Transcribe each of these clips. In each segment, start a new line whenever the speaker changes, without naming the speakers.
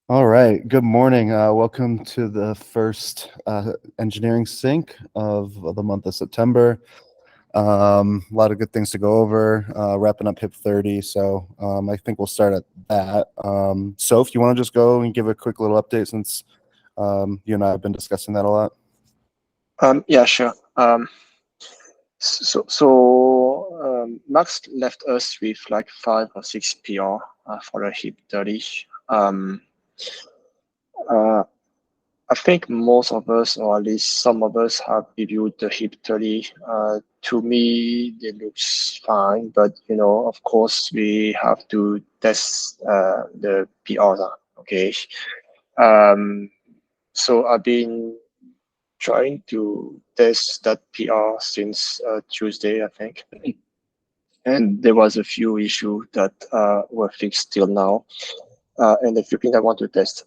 All right. Good morning. Welcome to the first engineering sync of the month of September. A lot of good things to go over. Wrapping up HIP 30, so I think we'll start at that. So, if you want to just go and give a quick little update, since you and I have been discussing that a lot.
Yeah, sure. Max left us with like 5 or 6 PR for the HIP 30. Um, uh, I think most of us, or at least some of us, have reviewed the HIP 30. To me, it looks fine, but of course, we have to test the PRs. Okay. Um, so I've been trying to test that PR since Tuesday, I think. And there was a few issues that were fixed till now, and a few things I want to test.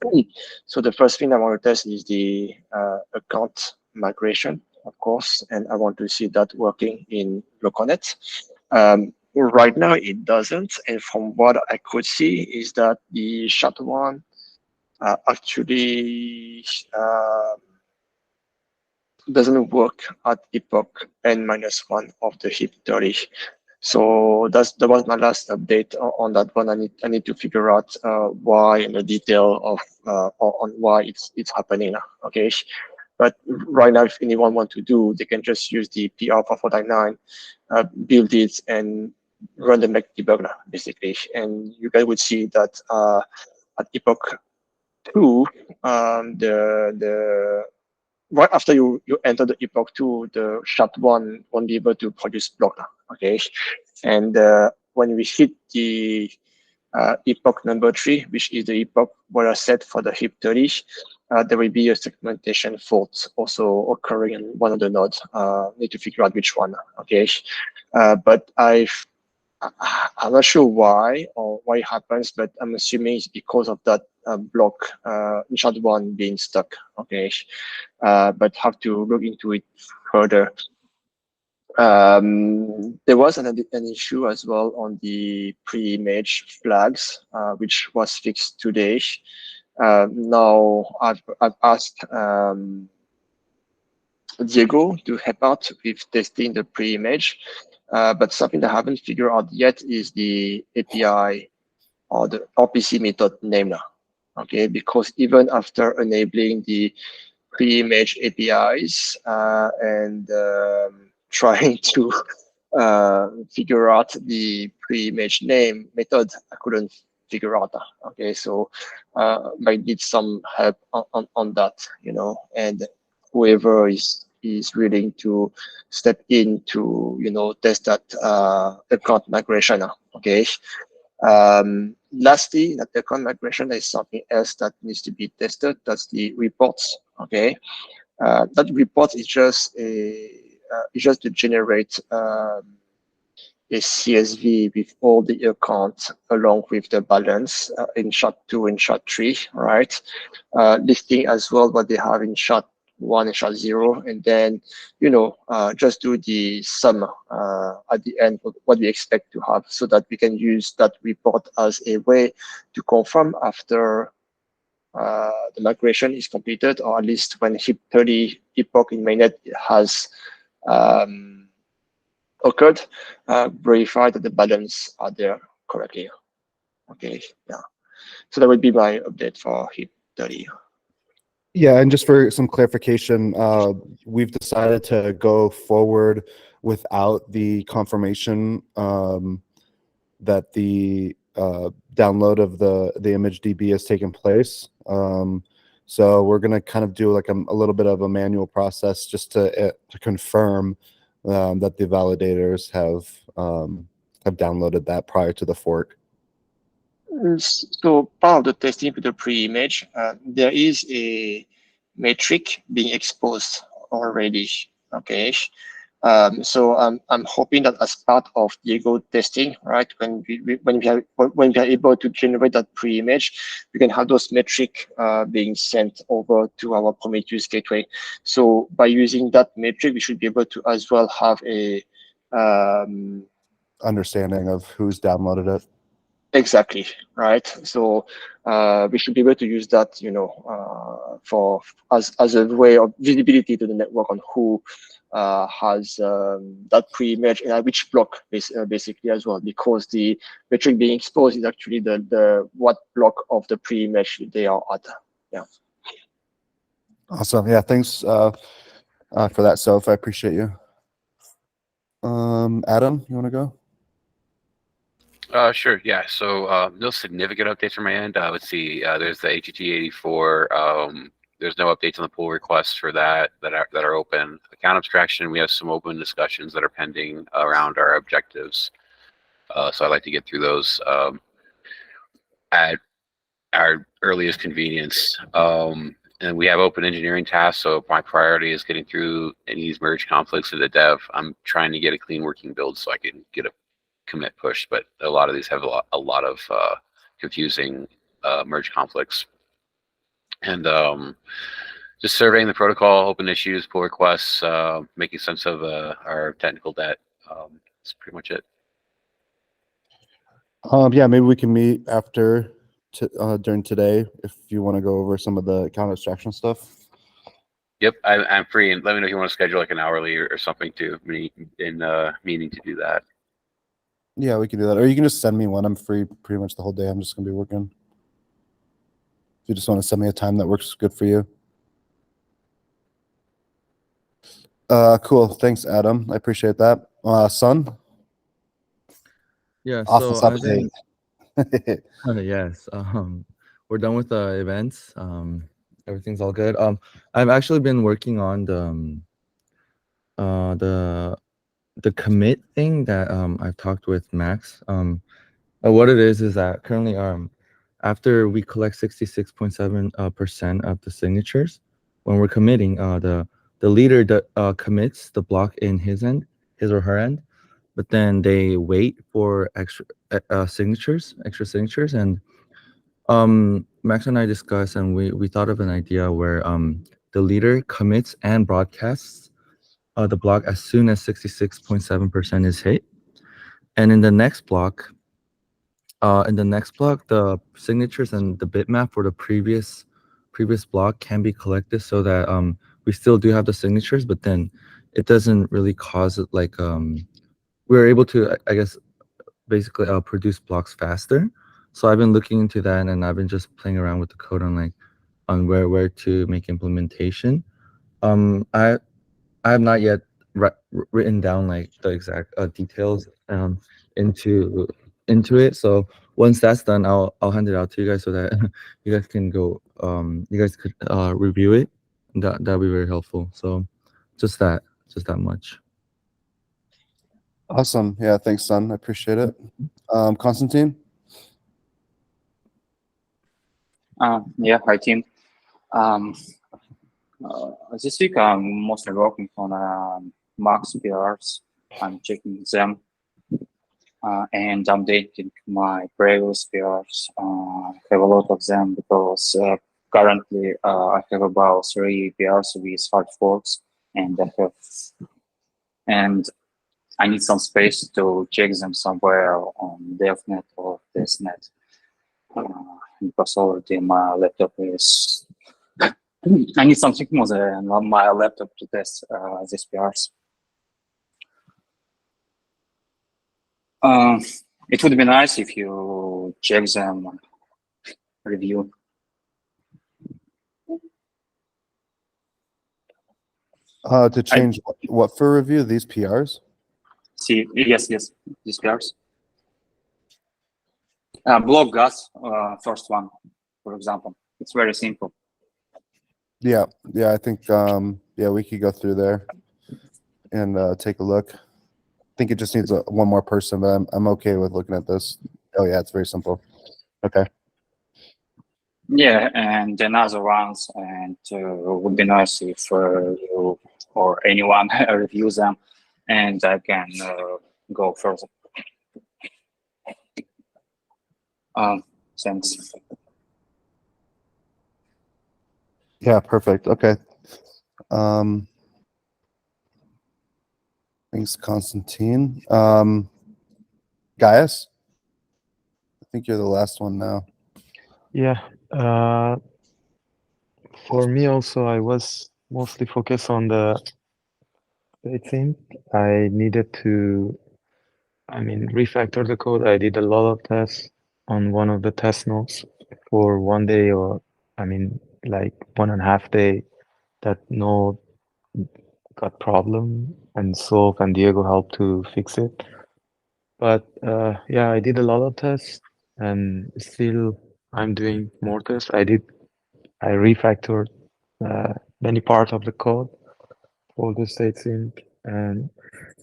So the first thing I want to test is the account migration, of course, and I want to see that working in LocalNet. Right now it doesn't, and from what I could see is that the SHA-1 actually doesn't work at epoch n-1 of the HIP 30. So that was my last update on that one. I need to figure out why and the detail of on why it's happening. Okay, but right now, if anyone want to do, they can just use the PR 4499, build it and run the Mac debugger basically, and you guys would see that at epoch 2, the right after you enter the epoch 2, the SHA-1 won't be able to produce block. Okay, and when we hit the epoch number 3, which is the epoch where I set for the HIP 30, there will be a segmentation fault also occurring in one of the nodes. Need to figure out which one. Okay, but I'm not sure why or why it happens, but I'm assuming it's because of that block SHA-1 being stuck. Okay, but have to look into it further. There was an issue as well on the pre-image flags, which was fixed today. Now I've asked Diego to help out with testing the pre-image, but something that I haven't figured out yet is the API or the RPC method name. Okay, because even after enabling the pre-image APIs and trying to figure out the pre-image name method, I couldn't figure out. Okay, so might need some help on that, and whoever is willing to step in to test that account migration. Okay. Lastly, that account migration is something else that needs to be tested. That's the reports. Okay, that report is just to generate a CSV with all the accounts along with the balance in SHA-2 and SHA-3, right? Listing as well what they have in SHA-1 and SHA-0, and then just do the sum at the end of what we expect to have, so that we can use that report as a way to confirm after the migration is completed, or at least when HIP 30 epoch in mainnet has occurred, verify that the balance are there correctly. Okay, yeah. So that would be my update for HIP 30.
Yeah, and just for some clarification, we've decided to go forward without the confirmation that the download of the image DB has taken place. So we're going to kind of do like a little bit of a manual process just to confirm that the validators have downloaded that prior to the fork.
So part of the testing with the pre-image, there is a metric being exposed already. Okay. So I'm hoping that as part of Diego testing, right, when we are able to generate that pre-image, we can have those metric being sent over to our Prometheus gateway. So by using that metric, we should be able to as well have a
Understanding of who's downloaded it.
Exactly, right? So we should be able to use that, for as a way of visibility to the network on who has that pre-image and at which block basically as well, because the metric being exposed is actually the what block of the pre-image they are at. Yeah.
Awesome. Yeah, thanks for that, Soph. I appreciate you. Adam, you want to go?
Sure. Yeah. So no significant updates from my end. Let's see. There's the HTT 84. There's no updates on the pull requests for that are open. Account abstraction. We have some open discussions that are pending around our objectives. So I'd like to get through those at our earliest convenience. And we have open engineering tasks. So my priority is getting through any of these merge conflicts in the dev. I'm trying to get a clean working build so I can get a commit push, but a lot of these have a lot of confusing merge conflicts. And just surveying the protocol, open issues, pull requests, making sense of our technical debt. That's pretty much it.
Yeah, maybe we can meet after during today if you want to go over some of the account abstraction stuff.
Yep, I'm free, and let me know if you want to schedule like an hourly or something to meet in meaning to do that.
Yeah, we can do that. Or you can just send me one. I'm free pretty much the whole day. I'm just going to be working. If you just want to send me a time that works good for you. Cool. Thanks, Adam. I appreciate that. Son?
Yeah,
Office
so I've
update.
been yes, we're done with the events. Everything's all good. I've actually been working on the commit thing that I've talked with Max. What it is that currently after we collect 66.7% of the signatures, when we're committing, the leader commits the block in his or her end, but then they wait for extra signatures, and Max and I discussed, and we thought of an idea where the leader commits and broadcasts the block as soon as 66.7% is hit, and in the next block, the signatures and the bitmap for the previous block can be collected, so that we still do have the signatures, but then it doesn't really cause it like we're able to, I guess, basically produce blocks faster. So I've been looking into that, and I've been just playing around with the code on where to make implementation. I have not yet written down like the exact details into it. So once that's done, I'll hand it out to you guys so that you guys can go. You guys could review it. That'd be very helpful. So just that much.
Awesome. Yeah, thanks, Son. I appreciate it. Constantine?
Yeah, hi team. This week I'm mostly working on Max PRs. I'm checking them and updating my previous PRs. I have a lot of them because currently I have about 3 PRs with hard forks, and I need some space to check them somewhere on DevNet or testnet. Because already my laptop is. I need something more than on my laptop to test these PRs. It would be nice if you check them, review.
To change what for review? These PRs?
See, yes, these PRs. Block gas, first one, for example. It's very simple.
Yeah, I think yeah, we could go through there and take a look. I think it just needs one more person, but I'm okay with looking at this. Oh yeah, it's very simple. Okay.
Yeah, and another ones, and would be nice if you or anyone review them, and I can go further. Thanks.
Yeah, perfect. Okay. Thanks, Constantine. Gaius? think you're the last one now.
Yeah. For me also, I was mostly focused on the state. I needed to, refactor the code. I did a lot of tests on one of the test nodes for 1 day, or like 1.5 day. That node got problem, and so and Diego helped to fix it. But yeah, I did a lot of tests, and still I'm doing more tests. I refactored many parts of the code for the state sync, and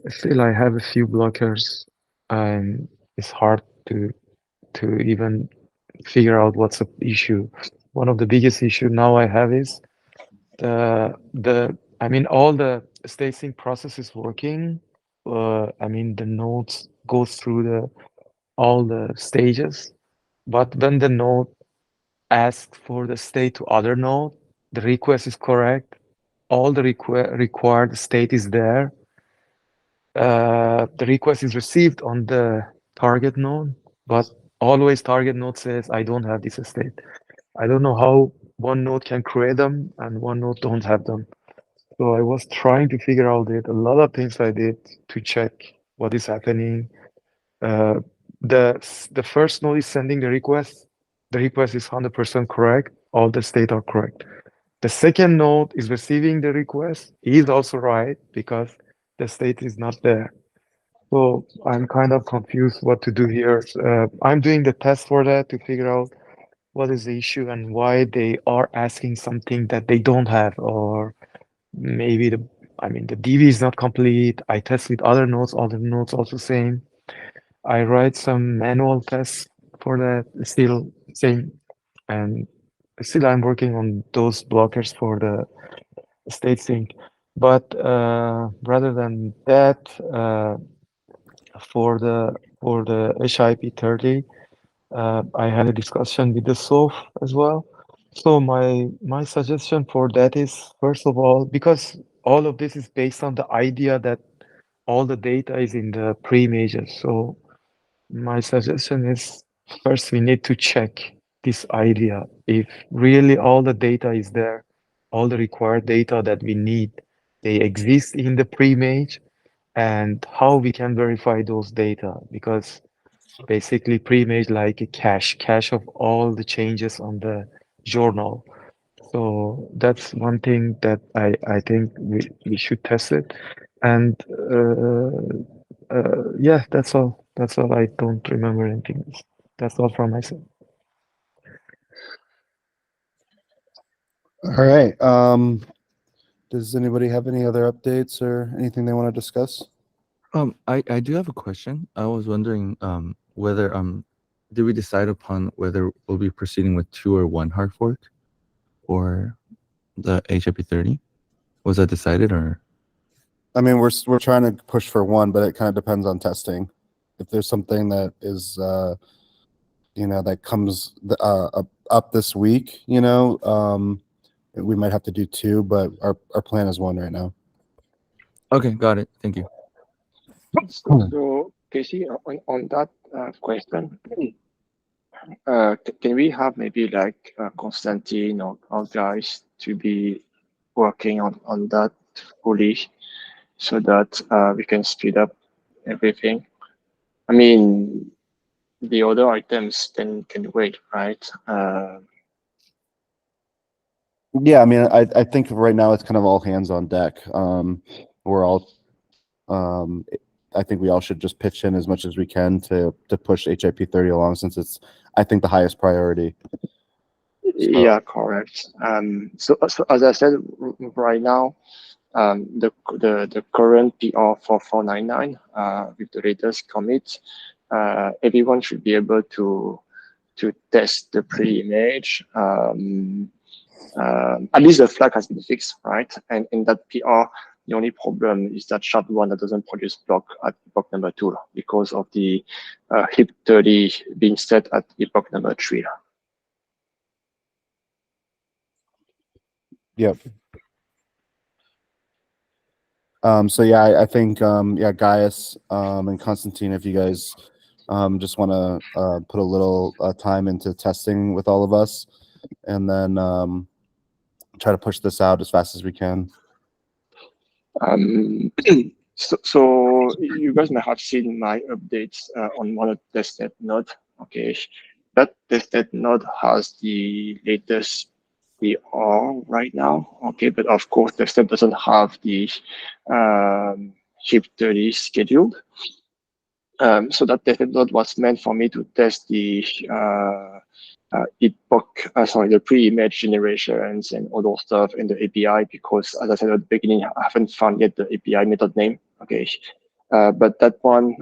still I have a few blockers, and it's hard to even figure out what's the issue. One of the biggest issue now I have is all the state sync process is working. The nodes goes through all the stages, but when the node asks for the state to other node, the request is correct, all the required state is there. The request is received on the target node, but always target node says, I don't have this state. I don't know how one node can create them and one node don't have them. So I was trying to figure out a lot of things I did to check what is happening. The first node is sending the request. The request is 100% correct. All the state are correct. The second node is receiving the request. He is also right because the state is not there. So I'm kind of confused what to do here. I'm doing the test for that to figure out what is the issue and why they are asking something that they don't have, or maybe the DB is not complete. I test with other nodes also same. I write some manual tests for that, still same. And still I'm working on those blockers for the state sync. But rather than that, for the HIP30, I had a discussion with the SOF as well. So my suggestion for that is, first of all, because all of this is based on the idea that all the data is in the pre-images. So my suggestion is, first we need to check this idea. If really all the data is there, all the required data that we need, they exist in the pre-image, and how we can verify those data, because basically pre-image like a cache of all the changes on the journal. So that's one thing that I think we should test it. And yeah, that's all. That's all. I don't remember anything else. That's all from myself.
All right. Does anybody have any other updates or anything they want to discuss?
I do have a question. I was wondering whether did we decide upon whether we'll be proceeding with 2 or 1 hard fork or the HIP30? Was that decided, or?
I mean, we're trying to push for 1, but it kind of depends on testing. If there's something that is, that comes up this week, we might have to do 2, but our plan is 1 right now.
Okay, got it. Thank you.
So Casey, on that question, can we have maybe like Konstantin or our guys to be working on that fully, so that we can speed up everything? I mean, the other items can wait, right?
Yeah, I mean, I think right now it's kind of all hands on deck. We're all, I think we all should just pitch in as much as we can to push HIP30 along, since it's, I think, the highest priority.
Yeah, correct. So as I said, right now, the current PR for 499 with the latest commit, everyone should be able to test the pre-image. At least the flag has been fixed, right? And in that PR, the only problem is that SHA-1 that doesn't produce block at epoch number 2 because of the HIP30 being set at epoch number 3.
Yep. So yeah, I think yeah, Gaius and Konstantin, if you guys Just want to put a little time into testing with all of us, and then try to push this out as fast as we can.
So you guys may have seen my updates on one of the testnet node. Okay, that testnet node has the latest PR right now. Okay, but of course the testnet doesn't have the HIP 30 scheduled. So that testnet node was meant for me to test the the pre-image generations and all those stuff in the API, because as I said at the beginning, I haven't found yet the API method name. Okay, but that one,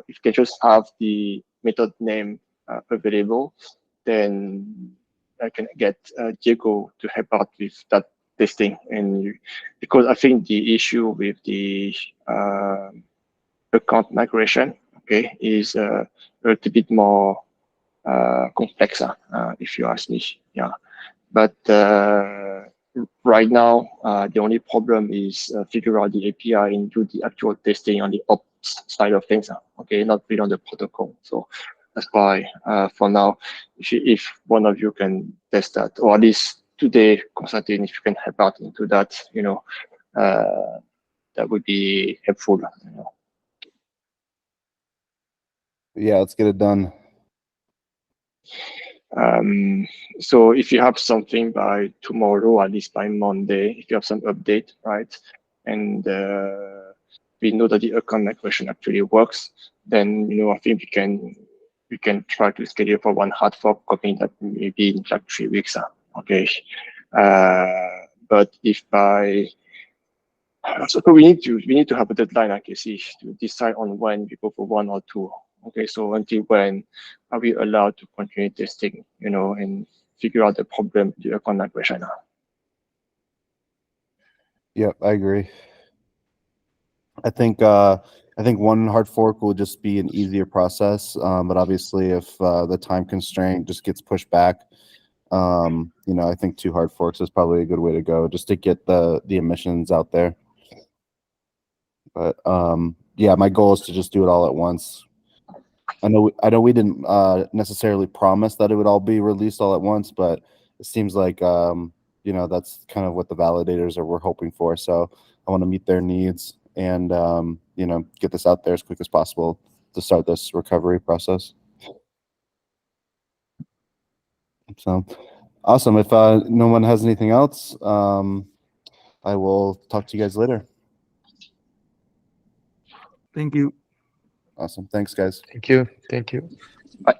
if they just have the method name available, then I can get Diego to help out with that testing. And because I think the issue with the account migration, okay, is a little bit more complex, if you ask me. Yeah, but right now the only problem is figure out the API and do the actual testing on the ops side of things. Okay, not really on the protocol. So that's why for now, if one of you can test that, or at least today, Konstantin, if you can help out into that, that would be helpful.
Yeah, let's get it done.
So if you have something by tomorrow, at least by Monday, if you have some update, right, and we know that the account migration actually works, then I think we can try to schedule for one hard fork copying that maybe in like 3 weeks. Okay, but if by so we need to have a deadline, I guess, to decide on when we go for 1 or 2. Okay, so until when are we allowed to continue testing, and figure out the problem with the account migration?
Yep, I agree. I think one hard fork will just be an easier process, but obviously if the time constraint just gets pushed back, I think 2 hard forks is probably a good way to go, just to get the emissions out there. But yeah, my goal is to just do it all at once. I know we didn't necessarily promise that it would all be released all at once, but it seems like that's kind of what the validators we're hoping for. So I want to meet their needs and get this out there as quick as possible to start this recovery process. So awesome. If no one has anything else, I will talk to you guys later.
Thank you.
Awesome. Thanks, guys.
Thank you. Thank you.
Bye.